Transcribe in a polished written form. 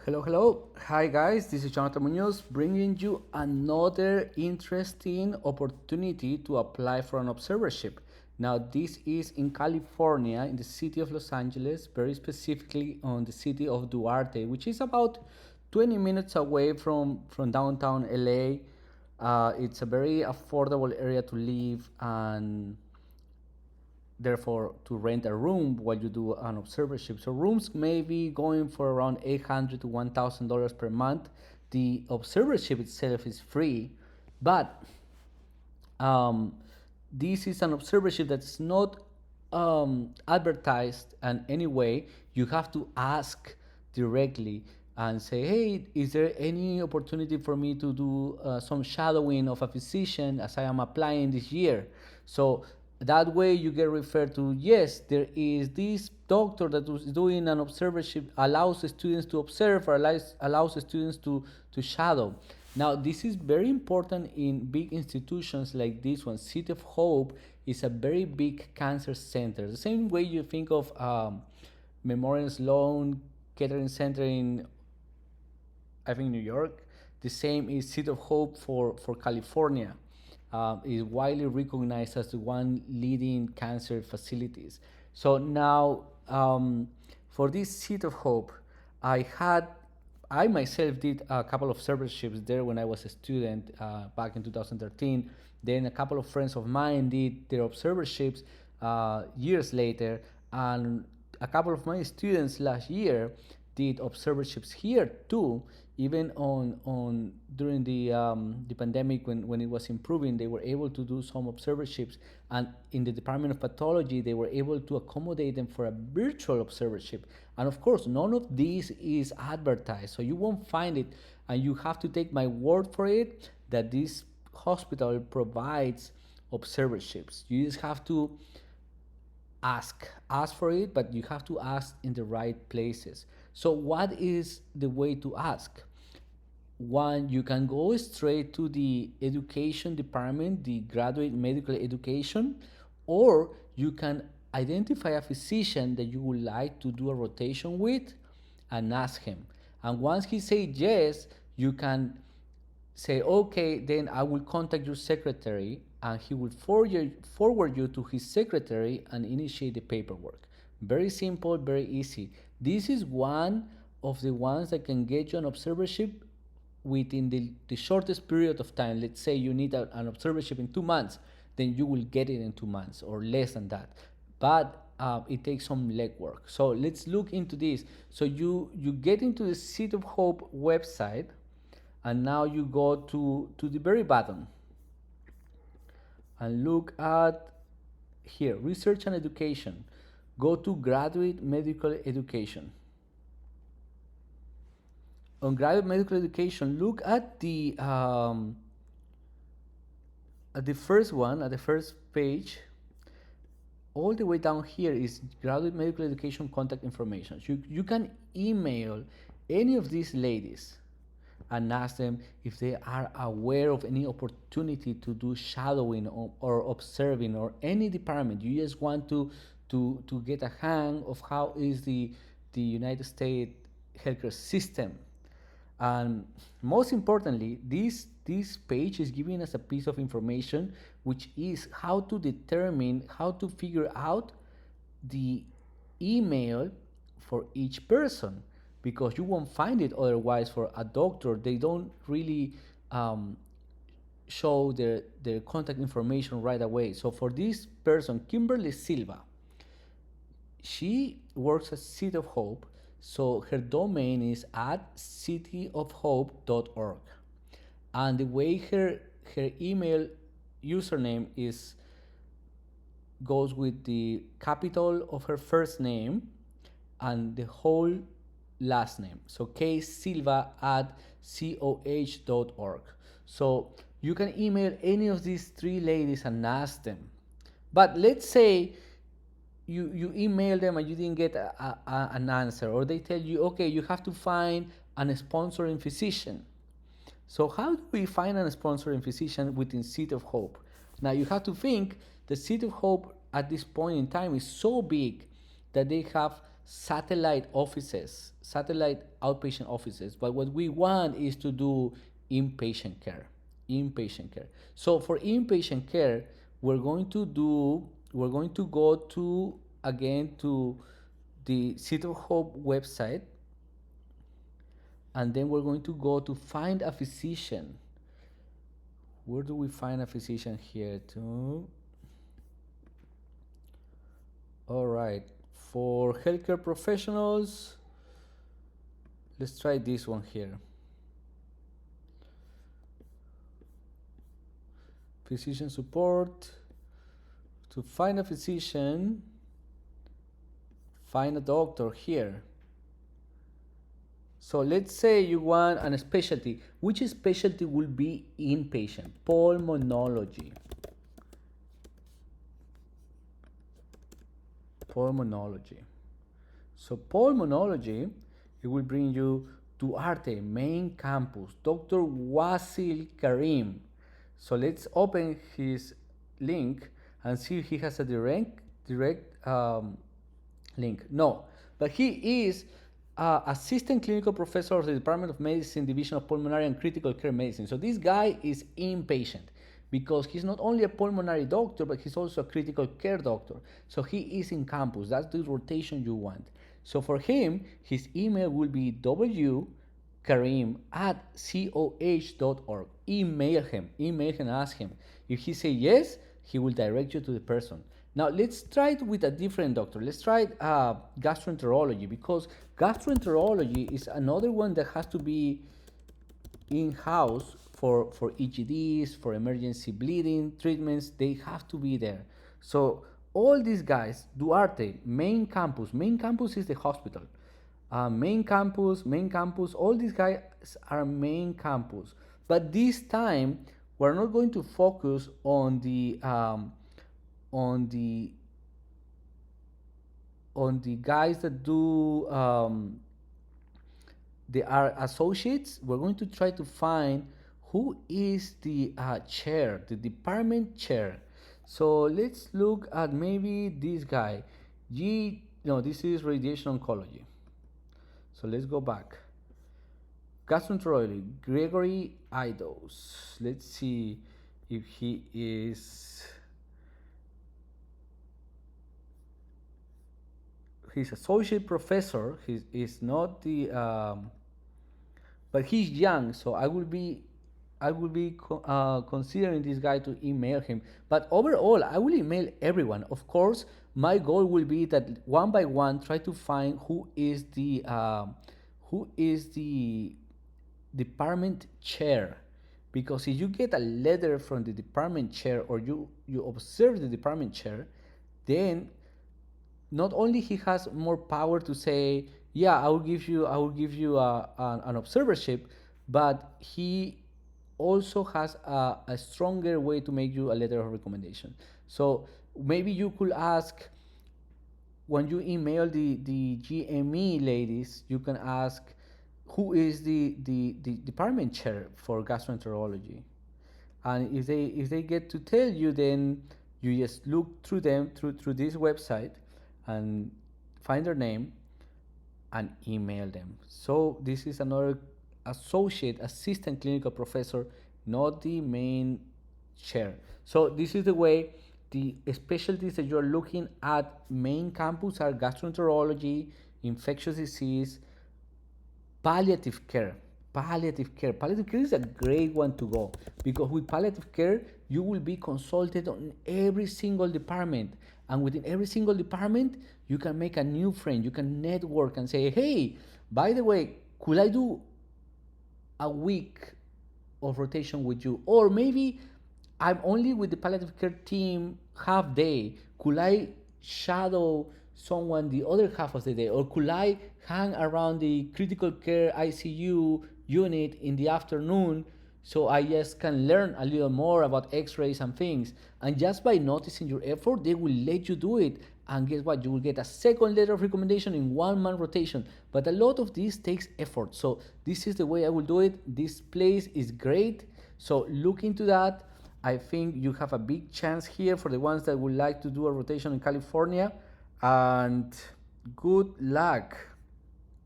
Hello, hello. Hi, guys. This is Jonathan Munoz bringing you another interesting opportunity to apply for an observership. Now, this is in California, in the city of Los Angeles, very specifically on the city of Duarte, which is about 20 minutes away from downtown LA. It's a very affordable area to live, and therefore to rent a room while you do an observership. So rooms may be going for around $800 to $1,000 per month. The observership itself is free, but um, this is an observership that's not advertised in any way. You have to ask directly and say, hey, is there any opportunity for me to do some shadowing of a physician as I am applying this year? So that way you get referred to, yes, there is this doctor that is doing an observership, allows the students to observe or allows the students to shadow. Now, this is very important in big institutions like this one. City of Hope is a very big cancer center. The same way you think of Memorial Sloan Kettering Center in, I think, New York. The same is City of Hope for California. Is widely recognized as the one leading cancer facilities. So now, for this City of Hope, I had I myself did a couple of observerships there when I was a student back in 2013. Then a couple of friends of mine did their observerships years later, and a couple of my students last year did observerships here too. Even on during the pandemic, when it was improving, they were able to do some observerships, and in the Department of Pathology, they were able to accommodate them for a virtual observership. And of course, none of this is advertised, so you won't find it, and you have to take my word for it that this hospital provides observerships. You just have to ask for it, but you have to ask in the right places. So what is the way to ask? One, you can go straight to the education department, the graduate medical education, or you can identify a physician that you would like to do a rotation with and ask him. And once he says yes, you can say, okay, then I will contact your secretary, and he will forward you to his secretary and initiate the paperwork. Very simple, very easy. This is one of the ones that can get you an observership within the shortest period of time. Let's say you need an observership in 2 months, then you will get it in 2 months or less than that. But it takes some legwork. So let's look into this. So you get into the City of Hope website, and now you go to the very bottom and look at here, research and education. Go to graduate medical education. On graduate medical education, look at the first one, at the first page. All the way down here is graduate medical education contact information. You can email any of these ladies and ask them if they are aware of any opportunity to do shadowing or observing or any department. You just want to get a hang of how is the United States healthcare system. And most importantly, this page is giving us a piece of information, which is how to determine, how to figure out the email for each person, because you won't find it otherwise for a doctor. They don't really show their contact information right away. So for this person, Kimberly Silva, she works at City of Hope, so her domain is at cityofhope.org. And the way her email username is goes with the capital of her first name and the whole last name. So ksilva@coh.org. So you can email any of these three ladies and ask them. But let's say you email them and you didn't get an answer, or they tell you, okay, you have to find an sponsoring physician. So how do we find a sponsoring physician within City of Hope? Now you have to think the City of Hope at this point in time is so big that they have satellite offices, satellite outpatient offices. But what we want is to do inpatient care, inpatient care. So for inpatient care, we're going to go to, again, to the City of Hope website, and then we're going to go to find a physician. Where do we find a physician here too? All right, for healthcare professionals, let's try this one here. Physician support. To find a physician, find a doctor here. So let's say you want a specialty. Which specialty will be inpatient? Pulmonology. Pulmonology. So pulmonology, it will bring you Duarte, main campus, Dr. Wasil Karim. So let's open his link and see if he has a direct link. No, but he is assistant clinical professor of the Department of Medicine, Division of Pulmonary and Critical Care Medicine. So this guy is inpatient because he's not only a pulmonary doctor, but he's also a critical care doctor. So he is in campus. That's the rotation you want. So for him, his email will be wkarim@coh.org. Email him and ask him. If he say yes, he will direct you to the person. Now let's try it with a different doctor. Let's try gastroenterology, because gastroenterology is another one that has to be in-house for EGDs, for emergency bleeding treatments. They have to be there. So all these guys, Duarte, main campus is the hospital. Main campus, all these guys are main campus. But this time, we're not going to focus on the on the guys that do they are associates. We're going to try to find who is the chair, the department chair. So let's look at maybe this guy. No, this is radiation oncology. So let's go back. Gastroenterology, Gregory Idos. Let's see if he is. He's associate professor. He is not the, but he's young. So I will be considering this guy to email him. But overall, I will email everyone. Of course, my goal will be that one by one, try to find who is the department chair. Because if you get a letter from the department chair, or you observe the department chair, then not only he has more power to say, yeah, I will give you an observership, but he also has a stronger way to make you a letter of recommendation. So maybe you could ask, when you email the GME ladies, you can ask, who is the department chair for gastroenterology? And if they get to tell you, then you just look through them through this website and find their name and email them. So this is another associate assistant clinical professor, not the main chair. So this is the way the specialties that you're looking at main campus are: gastroenterology, infectious disease, palliative care. Palliative care is a great one to go, because with palliative care you will be consulted on every single department, and within every single department you can make a new friend, you can network and say, hey, by the way, could I do a week of rotation with you? Or maybe I'm only with the palliative care team half day, could I shadow someone the other half of the day? Or could I hang around the critical care ICU unit in the afternoon, so I just can learn a little more about x-rays and things? And just by noticing your effort, they will let you do it. And guess what? You will get a second letter of recommendation in 1 month rotation. But a lot of this takes effort. So this is the way I will do it. This place is great. So look into that. I think you have a big chance here for the ones that would like to do a rotation in California. And Good luck.